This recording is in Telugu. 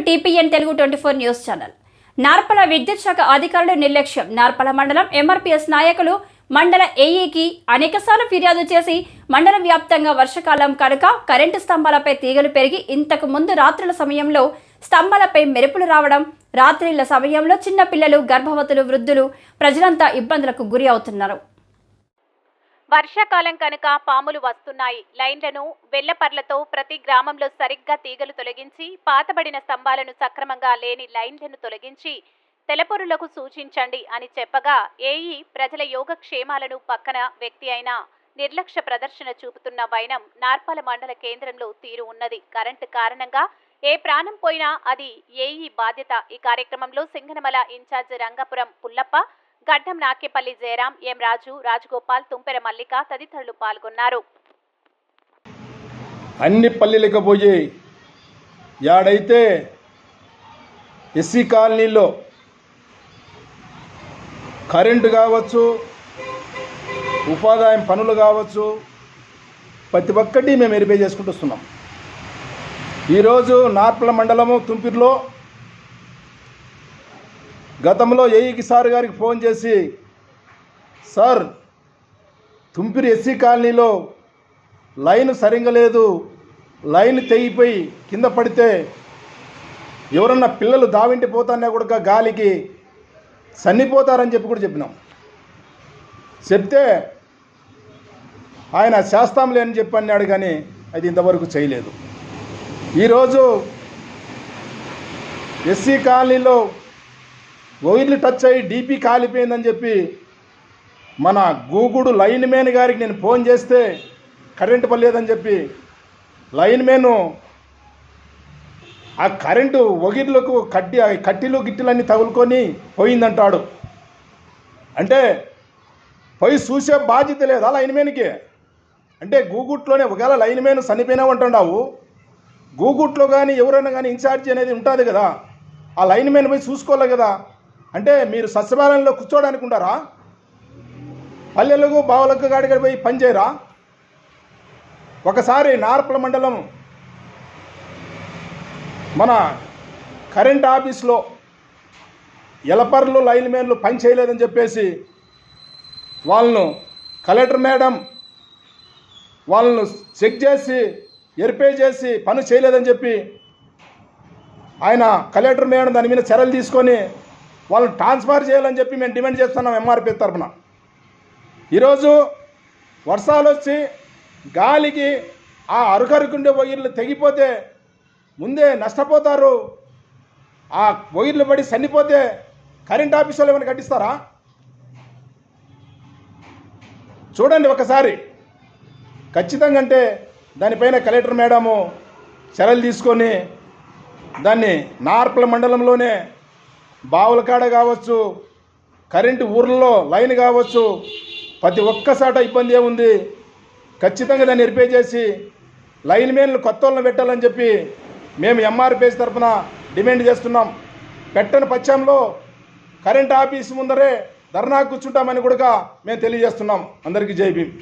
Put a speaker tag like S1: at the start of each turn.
S1: TPN Telugu 24 news channel. Narpala విద్యుత్ శాఖ అధికారులు నిర్లక్ష్యం. నార్పల మండలం ఎంఆర్పీఎస్ నాయకులు మండల ఏఈకి అనేకసార్లు ఫిర్యాదు చేసి మండల వ్యాప్తంగా వర్షాకాలం కనుక కరెంటు స్తంభాలపై తీగలు పెరిగి ఇంతకు ముందు రాత్రుల సమయంలో స్తంభాలపై మెరుపులు రావడం, రాత్రిళ్ల సమయంలో చిన్న పిల్లలు, గర్భవతులు, వృద్ధులు ప్రజలంతా ఇబ్బందులకు గురి అవుతున్నారు.
S2: వర్షాకాలం కనుక పాములు వస్తున్నాయి. లైన్లను వెళ్లపర్లతో ప్రతి గ్రామంలో సరిగ్గా తీగలు తొలగించి పాతబడిన స్తంభాలను సక్రమంగా లేని లైన్లను తొలగించి తెలపొరులకు సూచించండి అని చెప్పగా ఏఈ ప్రజల యోగక్షేమాలను పక్కన వ్యక్తి అయిన నిర్లక్ష్య ప్రదర్శన చూపుతున్న వైనం నార్పల మండల కేంద్రంలో తీరు ఉన్నది. కరెంటు కారణంగా ఏ ప్రాణం పోయినా అది ఏఈ బాధ్యత. ఈ కార్యక్రమంలో సింగనమల ఇన్ఛార్జ్ రంగపురం పుల్లప్ప, గడ్డం నాకేపల్లి జయరాం, ఎం రాజు, రాజగోపాల్, తుంపెర మల్లిక తదితరులు పాల్గొన్నారు.
S3: అన్ని పల్లెలకు పోయి యాడైతే ఎస్సీ కాలనీలో కరెంటు కావచ్చు, ఉపాధి పనులు కావచ్చు, ప్రతి ఒక్కటి మేము వెరిఫై చేసుకుంటూ వస్తున్నాం. ఈరోజు నార్పల మండలము తుంపిరిలో గతంలో ఏఈకి సార్ గారికి ఫోన్ చేసి, సార్ తుంపిరి ఎస్సీ కాలనీలో లైన్ సరిగ్గా లేదు, లైన్ తెగిపోయి కింద పడితే ఎవరన్నా పిల్లలు దావింటి పోతానే కూడా గాలికి సన్నిపోతారని చెప్పి కూడా చెప్పినాం. చెప్తే ఆయన చేస్తాంలే అని చెప్పి అన్నాడు, కానీ అది ఇంతవరకు చేయలేదు. ఈరోజు ఎస్సీ కాలనీలో వైర్లు టచ్ అయ్యి డీపీ కాలిపోయిందని చెప్పి మన గూగుడు లైన్ మ్యాన్ గారికి నేను ఫోన్ చేస్తే కరెంటు పడలేదని చెప్పి లైన్ మ్యాను ఆ కరెంటు ఒగిర్లకు కట్టిలు గిట్టిలన్నీ తగులుకొని పోయిందంటాడు. అంటే పోయి చూసే బాధ్యత లేదా లైన్ మ్యాన్కి? అంటే గూగుట్లోనే ఒకవేళ లైన్ మ్యాన్ చనిపోయినావు అంటున్నావు, గూగుట్లో కానీ ఎవరైనా కానీ ఇన్ఛార్జి అనేది ఉంటుంది కదా, ఆ లైన్ మ్యాన్ పోయి చూసుకోవాలి కదా. అంటే మీరు సచివాలయంలో కూర్చోడానికి ఉంటారా? పల్లెలకు బావులకు గాడిగడి పోయి పనిచేయరా? ఒకసారి నార్పల మండలం మన కరెంట్ ఆఫీస్లో ఎలపర్లు లైన్ మ్యాన్లు పని చేయలేదని చెప్పేసి వాళ్ళను కలెక్టర్ మేడం వాళ్ళను చెక్ చేసి వెరిఫై చేసి పని చేయలేదని చెప్పి ఆయన కలెక్టర్ మేడం దాని మీద చర్యలు తీసుకొని వాళ్ళని ట్రాన్స్ఫర్ చేయాలని చెప్పి మేము డిమాండ్ చేస్తున్నాం ఎంఆర్పీ తరఫున. ఈరోజు వర్షాలు వచ్చి గాలికి ఆ అరుకరుకుండే వైర్లు తెగిపోతే ముందే నష్టపోతారు. ఆ వైర్లు పడి సన్నిపోతే కరెంట్ ఆఫీసులో ఏమైనా కట్టిస్తారా? చూడండి ఒకసారి. ఖచ్చితంగా అంటే దానిపైన కలెక్టర్ మేడము చర్యలు తీసుకొని దాన్ని నార్పల మండలంలోనే బావుల కాడ కావచ్చు, కరెంటు ఊర్లలో లైన్ కావచ్చు, ప్రతి ఒక్కసాట ఇబ్బంది ఏముంది. ఖచ్చితంగా దాన్ని వెరిఫై చేసి లైన్ మ్యాన్లు కొత్త వాళ్ళని పెట్టాలని చెప్పి మేము ఎంఆర్పీఎస్ తరఫున డిమాండ్ చేస్తున్నాం. పెట్టని పక్షంలో కరెంట్ ఆఫీస్ ముందరే ధర్నా కూర్చుంటామని కూడా మేము తెలియజేస్తున్నాం. అందరికీ జై భీమ్.